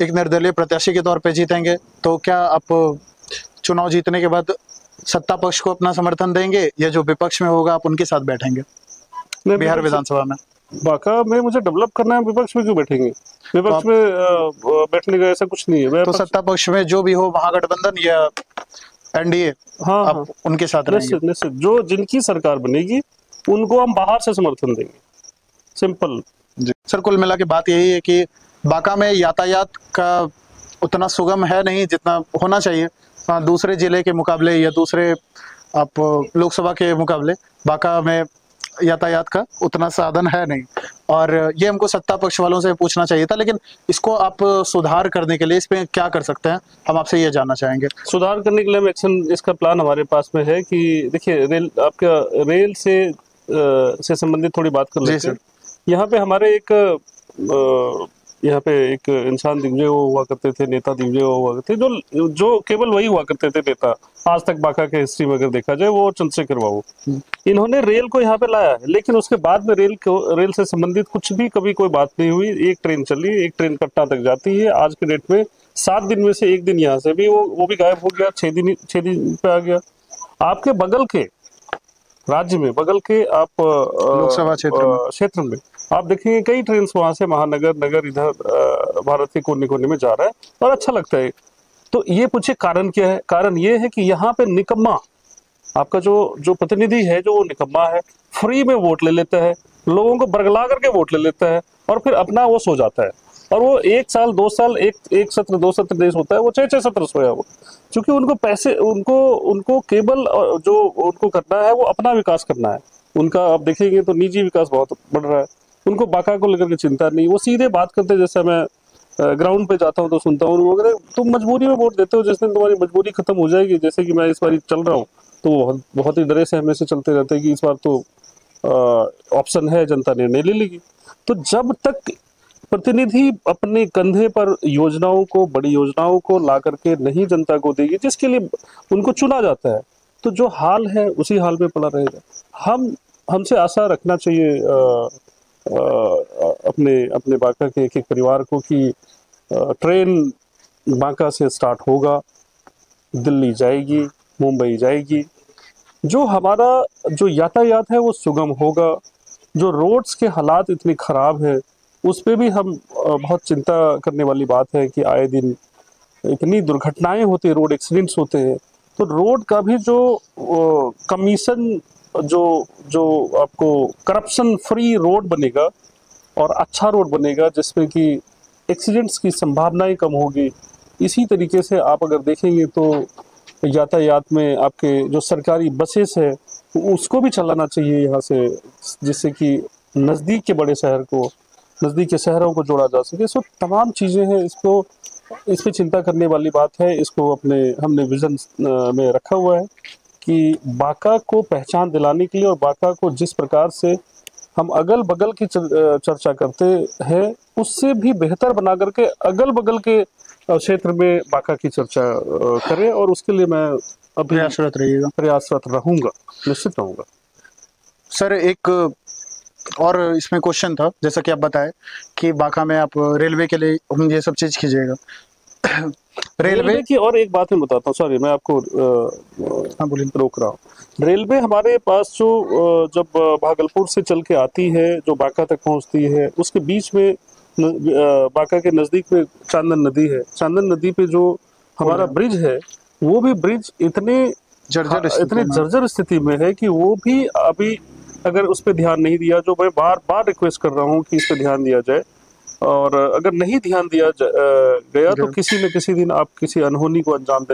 एक निर्दलीय प्रत्याशी के तौर पे जीतेंगे, तो क्या आप चुनाव जीतने के बाद सत्ता पक्ष को अपना समर्थन देंगे, या जो विपक्ष में होगा आप उनके साथ बैठेंगे बिहार विधानसभा में? बाका में मुझे डेवलप करना है, विपक्ष में क्यों बैठेंगे? विपक्ष में बैठने का ऐसा कुछ नहीं है। तो सत्ता पक्ष में जो भी हो महागठबंधन या एनडीए, हाँ आप हाँ, उनके साथ रहेंगे? निश्चित निश्चित, जो जिनकी सरकार बनेगी उनको हम बाहर से समर्थन देंगे, सिंपल। जी सर, कुल मिला के बात यही है कि बांका में यातायात का उतना सुगम है नहीं जितना होना चाहिए। दूसरे जिले के मुकाबले या दूसरे आप लोकसभा के मुकाबले बांका में यातायात का उतना साधन है नहीं, और ये हमको सत्ता पक्ष वालों से पूछना चाहिए था। लेकिन इसको आप सुधार करने के लिए इसमें क्या कर सकते हैं, हम आपसे ये जानना चाहेंगे। सुधार करने के लिए हम एक्शन, इसका प्लान हमारे पास में है कि देखिए, आपका रेल से संबंधित थोड़ी बात कर लेते हैं। यहाँ पे हमारे यहाँ पे एक इंसान दिग्विजय हुआ करते थे, नेता दिग्विजय हुआ करते थे, जो केवल वही हुआ करते थे नेता आज तक बांका के हिस्ट्री में अगर देखा जाए, वो चंद्रशेखर बाबू। इन्होंने रेल को यहाँ पे लाया है, लेकिन उसके बाद में रेल से संबंधित कुछ भी कभी कोई बात नहीं हुई। एक ट्रेन चली, एक ट्रेन पटना तक जाती है। आज के डेट में 7 दिन में से 1 दिन यहाँ से भी वो भी गायब हो गया, 6 दिन पे आ गया। आपके बगल के राज्य में, बगल के आप लोकसभा क्षेत्र में आप देखेंगे कई ट्रेन वहां से महानगर, नगर, इधर भारत के कोने कोने में जा रहा है और अच्छा लगता है। तो ये पूछे कारण क्या है? कारण ये है कि यहाँ पे निकम्मा, आपका जो प्रतिनिधि है, जो वो निकम्मा है, फ्री में वोट ले लेता है, लोगों को बरगला करके वोट ले लेता है और फिर अपना वो सो जाता है। और वो 1 साल 2 साल, एक सत्र 2 सत्र देश होता है, वो 6 सत्र सोया वो, क्योंकि उनको पैसे, उनको केवल जो उनको करना है वो अपना विकास करना है। उनका आप देखेंगे तो निजी विकास बहुत बढ़ रहा है, उनको बांका को लेकर के चिंता नहीं। वो सीधे बात करते हैं, जैसे मैं ग्राउंड पे जाता हूँ तो सुनता हूँ, वो कहते हैं तुम मजबूरी में वोट देते हो, जिस दिन तुम्हारी मजबूरी खत्म हो जाएगी, जैसे कि मैं इस बार चल रहा हूँ, तो बहुत ही डरे से हमेशा चलते रहते हैं कि इस बार तो ऑप्शन है, जनता निर्णय ले लेगी। तो जब तक प्रतिनिधि अपने कंधे पर योजनाओं को, बड़ी योजनाओं को ला करके नहीं जनता को देगी, जिसके लिए उनको चुना जाता है, तो जो हाल है उसी हाल में पड़ा रहेगा। हमसे आशा रखना चाहिए अपने बांका के एक परिवार को कि ट्रेन बांका से स्टार्ट होगा, दिल्ली जाएगी, मुंबई जाएगी, जो हमारा जो यातायात है वो सुगम होगा। जो रोड्स के हालात इतनी खराब है, उस पे भी हम बहुत चिंता करने वाली बात है कि आए दिन इतनी दुर्घटनाएं होती है, रोड एक्सीडेंट्स होते हैं। तो रोड का भी जो कमीशन, जो आपको करप्शन फ्री रोड बनेगा और अच्छा रोड बनेगा, जिसमें कि एक्सीडेंट्स की संभावनाएं कम होगी। इसी तरीके से आप अगर देखेंगे तो यातायात में आपके जो सरकारी बसेस है उसको भी चलाना चाहिए यहाँ से, जिससे कि नज़दीक के बड़े शहर को, नज़दीक के शहरों को जोड़ा जा सके। सो तमाम चीज़ें हैं, इस पे चिंता करने वाली बात है। इसको हमने विजन में रखा हुआ है कि बांका को पहचान दिलाने के लिए और बांका को जिस प्रकार से हम अगल बगल की चर्चा करते हैं, उससे भी बेहतर बना करके अगल बगल के क्षेत्र में बांका की चर्चा करें, और उसके लिए मैं अभी प्रयासरत रहूंगा, निश्चित रहूंगा। सर, एक और इसमें क्वेश्चन था, जैसा कि आप बताएं कि बांका में आप रेलवे के लिए हम ये सब चीज कीजिएगा। रेलवे की और एक बात मैं बताता हूँ, सॉरी मैं आपको रोक रहा हूँ। रेलवे हमारे पास जब भागलपुर से चल के आती है, जो बांका तक पहुँचती है, उसके बीच में बांका के नज़दीक में चांदन नदी है। चांदन नदी पे जो हमारा ब्रिज है, वो भी ब्रिज इतने जर्जर स्थिति में है कि वो भी अभी अगर उस पर ध्यान नहीं दिया, जो मैं बार बार रिक्वेस्ट कर रहा हूँ कि इस पर ध्यान दिया जाए, और अगर नहीं ध्यान दिया गया तो किसी न किसी दिन आप किसी अनहोनी को अंजाम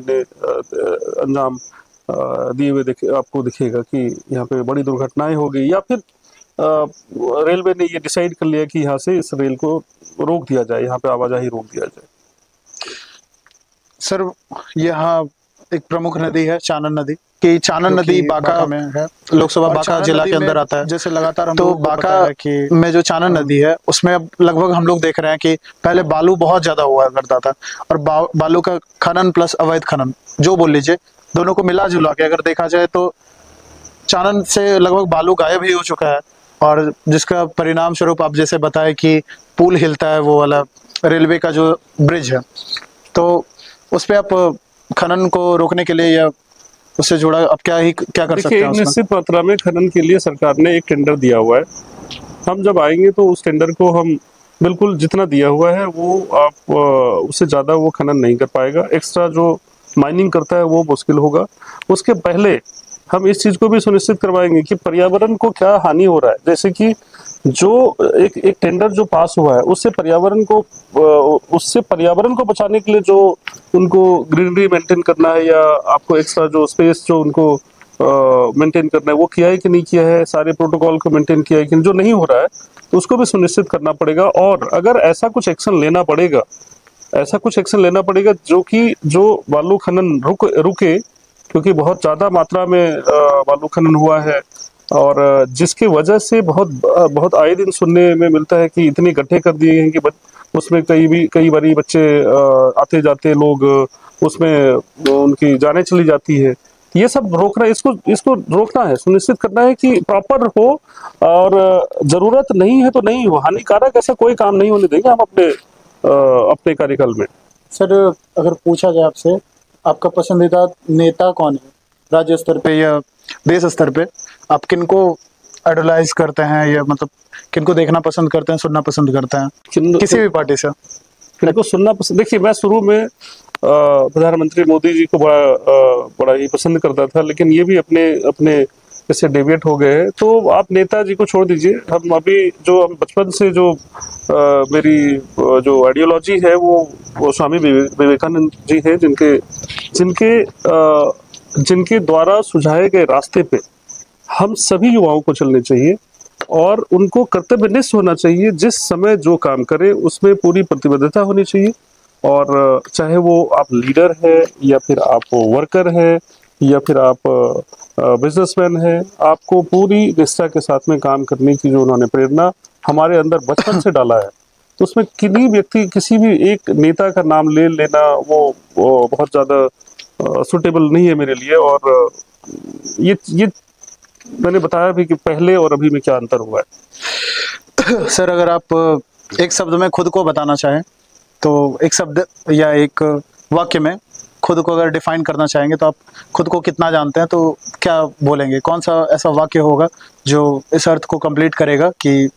दिए हुए आपको दिखेगा कि यहाँ पे बड़ी दुर्घटनाएं हो गई, या फिर रेलवे ने ये डिसाइड कर लिया कि यहाँ से इस रेल को रोक दिया जाए, यहाँ पे आवाजाही रोक दिया जाए। सर, यहाँ एक प्रमुख नदी है चानन नदी, कि चानन नदी बांका में है, लोकसभा बांका जिला के अंदर आता है। जैसे लगातार तो बांका में जो चानन नदी है, उसमें अब लगभग हम लोग देख रहे हैं कि पहले बालू बहुत ज्यादा हुआ करता था, और बालू का खनन प्लस अवैध खनन, जो बोल लीजिए, दोनों को मिला जुला के अगर देखा जाए तो चानन से लगभग बालू गायब ही हो चुका है, और जिसका परिणाम स्वरूप आप जैसे बताए कि पुल हिलता है, वो वाला रेलवे का जो ब्रिज है, तो उस पर आप खनन को रोकने के लिए या उससे जुड़ा अब क्या कर सकते हैं? निश्चित मात्रा में खनन के लिए सरकार ने एक टेंडर दिया हुआ है, हम जब आएंगे तो उस टेंडर को हम बिल्कुल जितना दिया हुआ है वो आप उससे ज़्यादा वो खनन नहीं कर पाएगा। एक्स्ट्रा जो माइनिंग करता है वो मुश्किल होगा। उसके पहले हम इस चीज़ को भी सुनिश्चित करवाएंगे कि पर्यावरण को क्या हानि हो रहा है। जैसे कि जो एक टेंडर जो पास हुआ है उससे पर्यावरण को बचाने के लिए जो उनको ग्रीनरी मेंटेन करना है या आपको एक्स्ट्रा जो स्पेस जो उनको मेंटेन करना है वो किया है कि नहीं किया है, सारे प्रोटोकॉल को मेंटेन किया है कि नहीं, जो नहीं हो रहा है तो उसको भी सुनिश्चित करना पड़ेगा। और अगर ऐसा कुछ एक्शन लेना पड़ेगा, जो बालू खनन रुके, क्योंकि बहुत ज़्यादा मात्रा में बालू खनन हुआ है और जिसकी वजह से बहुत आए दिन सुनने में मिलता है कि इतने गड्ढे कर दिए हैं कि उसमें कई बारी बच्चे आते जाते लोग उसमें उनकी जानें चली जाती है। ये सब रोकना, इसको रोकना है, सुनिश्चित करना है कि प्रॉपर हो और जरूरत नहीं है तो नहीं हो, हानिकारक ऐसा कोई काम नहीं होने देंगे हम अपने कार्यकाल में। सर, अगर पूछा जाए आपसे, आपका पसंदीदा नेता कौन है राज्य स्तर पे या देश स्तर पे? आप किनको आइडलाइज करते हैं या मतलब किनको देखना पसंद करते हैं, सुनना पसंद करते हैं किसी भी पार्टी से? किनको सुनना पसंद, देखिए मैं शुरू में प्रधानमंत्री मोदी जी को बड़ा ही पसंद करता था, लेकिन ये भी अपने जैसे डेविएट हो गए हैं। तो आप नेताजी को छोड़ दीजिए, हम हम बचपन से जो मेरी जो आइडियोलॉजी है वो स्वामी विवेकानंद जी हैं, जिनके द्वारा सुझाए गए रास्ते पे हम सभी युवाओं को चलने चाहिए और उनको कर्तव्यनिष्ठ होना चाहिए। जिस समय जो काम करे उसमें पूरी प्रतिबद्धता होनी चाहिए, और चाहे वो आप लीडर है या फिर आप वर्कर है या फिर आप बिजनेसमैन है, आपको पूरी निष्ठा के साथ में काम करने की जो उन्होंने प्रेरणा हमारे अंदर बचपन से डाला है, तो उसमें किसी भी एक नेता का नाम ले लेना वो बहुत ज़्यादा सुटेबल नहीं है मेरे लिए। और ये मैंने बताया भी कि पहले और अभी में क्या अंतर हुआ है। सर, अगर आप एक शब्द में खुद को बताना चाहें तो एक शब्द या एक वाक्य में खुद को अगर डिफाइन करना चाहेंगे तो आप खुद को कितना जानते हैं, तो क्या बोलेंगे? कौन सा ऐसा वाक्य होगा जो इस अर्थ को कंप्लीट करेगा कि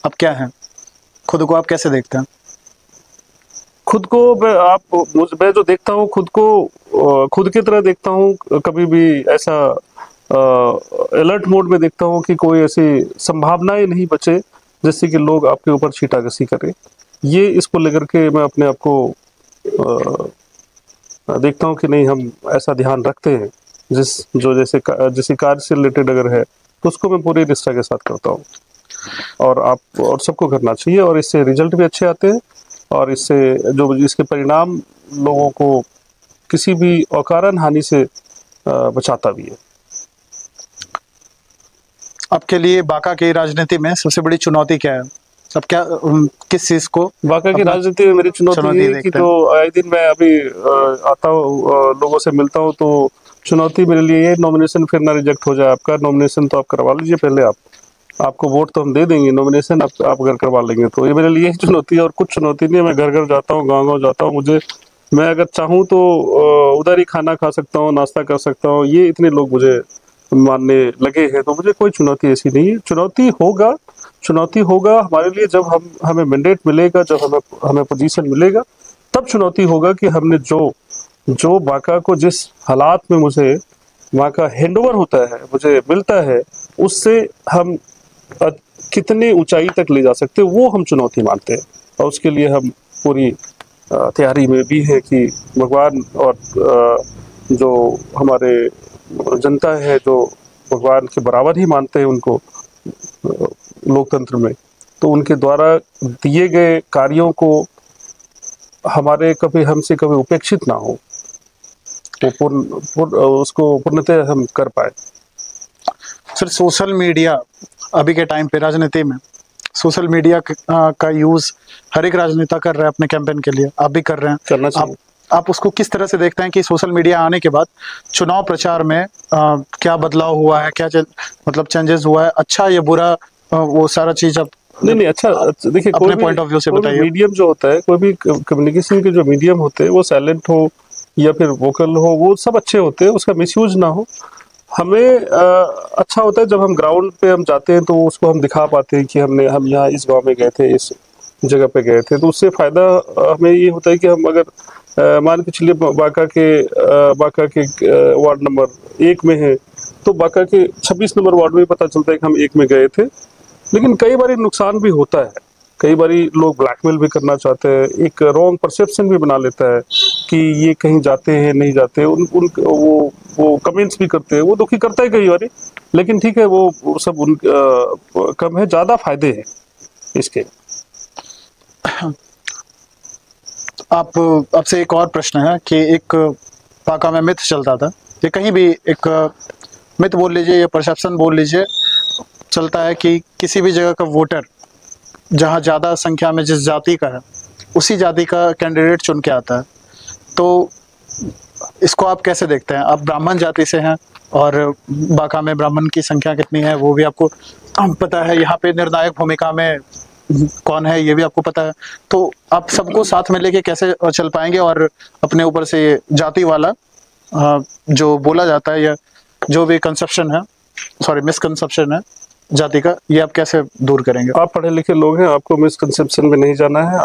आप क्या हैं, खुद को आप कैसे देखते हैं? खुद को मैं जो देखता हूँ खुद को खुद की तरह देखता हूँ। कभी भी ऐसा अलर्ट मोड में देखता हूँ कि कोई ऐसी संभावनाएं नहीं बचे जिससे कि लोग आपके ऊपर छींटाकशी करें। ये इसको लेकर के मैं अपने आप को देखता हूँ कि नहीं, हम ऐसा ध्यान रखते हैं। जैसे कार्य से रिलेटेड अगर है तो उसको मैं पूरी निष्ठा के साथ करता हूँ, और सबको करना चाहिए, और इससे रिजल्ट भी अच्छे आते हैं और इसके परिणाम लोगों को किसी भी अकारण हानि से बचाता भी है। आपके लिए बांका की राजनीति में सबसे बड़ी चुनौती क्या है? अब किस चीज को बांका की राजनीति में मेरी चुनौती ये है कि जो आए दिन मैं अभी आता हूँ, लोगों से मिलता हूँ, तो चुनौती मेरे लिए ये नॉमिनेशन फिर ना रिजेक्ट हो जाए। आपका नॉमिनेशन तो आप करवा लीजिए पहले, आपको वोट तो हम दे देंगे, नॉमिनेशन आप अगर करवा लेंगे तो। ये मेरे लिए चुनौती है और कुछ चुनौती नहीं है। मैं घर घर जाता हूँ, गाँव जाता हूँ, मैं अगर चाहूँ तो उधर ही खाना खा सकता हूँ, नाश्ता कर सकता हूँ। ये इतने लोग मुझे मानने लगे हैं, तो मुझे कोई चुनौती ऐसी नहीं है। चुनौती होगा हमारे लिए जब हमें मैंडेट मिलेगा, जब हमें पोजीशन मिलेगा, तब चुनौती होगा कि हमने जो बांका को जिस हालात में मुझे बांका हैंडओवर होता है, मुझे मिलता है, उससे हम कितने ऊंचाई तक ले जा सकते हैं, वो हम चुनौती मानते हैं। और उसके लिए हम पूरी तैयारी में भी है कि भगवान और जो हमारे जनता है, जो भगवान के बराबर ही मानते हैं उनको लोकतंत्र में, तो उनके द्वारा दिए गए कार्यों को हमसे कभी उपेक्षित ना हो, उसको पूर्णतः हम कर पाए। सर, सोशल मीडिया अभी के टाइम पे राजनीति में सोशल मीडिया का यूज हर एक राजनेता कर रहा है अपने कैंपेन के लिए, आप भी कर रहे हैं, करना चाहिए। आप उसको किस तरह से देखते हैं कि सोशल मीडिया आने के बाद चुनाव प्रचार में क्या बदलाव हुआ है, क्या मतलब चेंजेस हुआ है, अच्छा या बुरा, वो सारा चीज आप नहीं अच्छा देखिए, अपने पॉइंट ऑफ व्यू से बताइए। मीडियम जो होता है, कोई भी कम्युनिकेशन के जो मीडियम होते हैं, वो साइलेंट हो या फिर वोकल हो, वो सब अच्छे होते हैं, उसका मिसयूज ना हो। हमें अच्छा होता है जब हम ग्राउंड पे हम जाते हैं तो उसको हम दिखा पाते हैं कि हम यहाँ इस गांव में गए थे, इस जगह पे गए थे, तो उससे फायदा हमें ये होता है कि हम अगर मान के चलिए बांका के वार्ड नंबर 1 में है, तो बांका के 26 नंबर वार्ड में पता चलता है कि हम 1 में गए थे। लेकिन कई बार नुकसान भी होता है, कई बार लोग ब्लैकमेल भी करना चाहते हैं, एक रॉन्ग परसेप्शन भी बना लेता है कि ये कहीं जाते हैं नहीं जाते, उन उन वो कमेंट्स भी करते हैं, वो दुखी करता है कई बार। लेकिन ठीक है, वो सब कम है, ज्यादा फायदे हैं इसके। आप आपसे एक और प्रश्न है कि एक बांका में मिथ चलता था, ये कहीं भी एक मिथ बोल लीजिए या परसेप्शन बोल लीजिए, चलता है कि किसी भी जगह का वोटर जहाँ ज़्यादा संख्या में जिस जाति का है उसी जाति का कैंडिडेट चुन के आता है। तो इसको आप कैसे देखते हैं? आप ब्राह्मण जाति से हैं और बांका में ब्राह्मण की संख्या कितनी है वो भी आपको पता है, यहाँ पे निर्णायक भूमिका में कौन है ये भी आपको पता है। तो आप सबको साथ में लेके कैसे चल पाएंगे और अपने ऊपर से ये जाति वाला जो बोला जाता है या जो भी कंसेप्शन है, सॉरी मिसकंसेप्शन है जाति का, ये आप कैसे दूर करेंगे? आप पढ़े लिखे लोग हैं, आपको मिसकंसेप्शन में नहीं जाना है।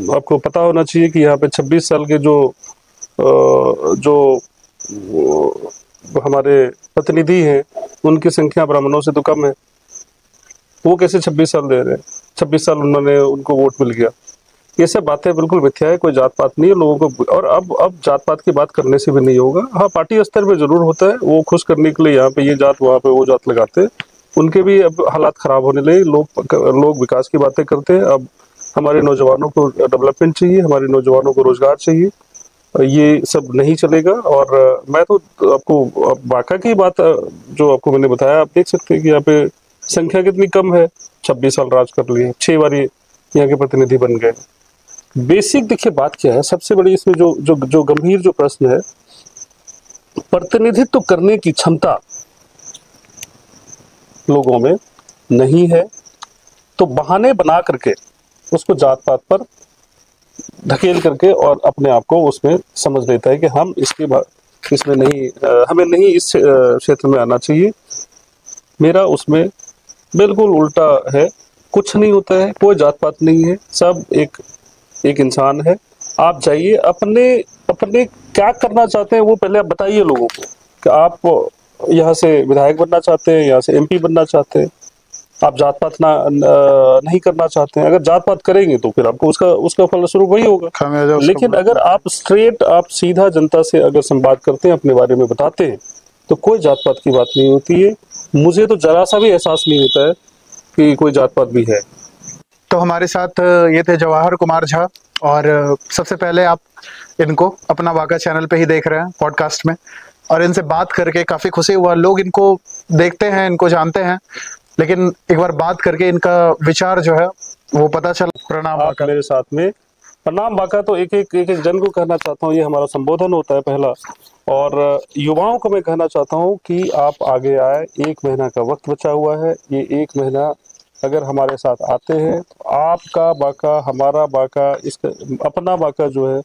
आपको पता होना चाहिए कि यहाँ पे 26 साल के जो हमारे प्रतिनिधि हैं उनकी संख्या ब्राह्मणों से तो कम है। वो कैसे 26 साल दे रहे हैं? 26 साल उन्होंने उनको वोट मिल गया। ये सब बातें बिल्कुल मिथ्या है, कोई जात पात नहीं है लोगों को। और अब जात पात की बात करने से भी नहीं होगा। हाँ, पार्टी स्तर पे जरूर होता है, वो खुश करने के लिए यहाँ पे ये जात वहाँ पे वो जात लगाते हैं, उनके भी अब हालात खराब होने लगे। लोग विकास की बातें करते हैं। अब हमारे नौजवानों को डेवलपमेंट चाहिए, हमारे नौजवानों को रोजगार चाहिए, ये सब नहीं चलेगा। और मैं तो आपको बांका की बात जो आपको मैंने बताया, आप देख सकते हैं कि यहाँ पे संख्या कितनी कम है। 26 साल राज कर लिए, 6 बार यहाँ के प्रतिनिधि बन गए। बेसिक देखिए बात क्या है, सबसे बड़ी इसमें जो गंभीर जो प्रश्न है, प्रतिनिधित्व करने की क्षमता लोगों में नहीं है, तो बहाने बना करके उसको जात पात पर धकेल करके और अपने आप को उसमें समझ लेता है कि हम इसमें नहीं, हमें नहीं इस क्षेत्र में आना चाहिए। मेरा उसमें बिल्कुल उल्टा है, कुछ नहीं होता है, कोई जात पात नहीं है, सब एक इंसान है। आप जाइए, अपने क्या करना चाहते हैं वो पहले आप बताइए लोगों को कि आप यहाँ से विधायक बनना चाहते हैं, यहाँ से MP बनना चाहते हैं, आप जात पात नहीं करना चाहते हैं। अगर जात पात करेंगे तो फिर आपको उसका फलस्वरूप वही होगा। लेकिन अगर आप सीधा जनता से अगर संवाद करते हैं, अपने बारे में बताते हैं, तो कोई जात पात की बात नहीं होती है। मुझे तो जरा सा भी एहसास नहीं होता है कि कोई जात पात भी है। तो हमारे साथ ये थे जवाहर कुमार झा, और सबसे पहले आप इनको अपना बांका चैनल पे ही देख रहे हैं पॉडकास्ट में, और इनसे बात करके काफ़ी खुशी हुआ। लोग इनको देखते हैं, इनको जानते हैं, लेकिन एक बार बात करके इनका विचार जो है वो पता चल। प्रणाम बांका। मेरे साथ में प्रणाम बांका तो एक जन को कहना चाहता हूँ, ये हमारा संबोधन होता है पहला। और युवाओं को मैं कहना चाहता हूँ कि आप आगे आए, 1 महीना का वक्त बचा हुआ है। ये 1 महीना अगर हमारे साथ आते हैं तो आपका बांका, हमारा बांका, इसका अपना बांका जो है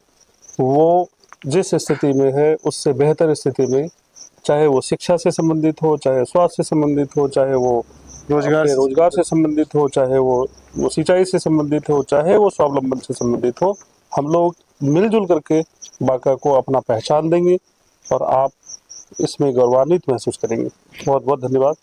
वो जिस स्थिति में है उससे बेहतर स्थिति में, चाहे वो शिक्षा से संबंधित हो, चाहे स्वास्थ्य से संबंधित हो, चाहे वो रोजगार से संबंधित हो, चाहे वो सिंचाई से संबंधित हो, चाहे वो स्वावलंबन से संबंधित हो, हम लोग मिलजुल करके बांका को अपना पहचान देंगे और आप इसमें गौरवान्वित महसूस करेंगे। बहुत बहुत धन्यवाद।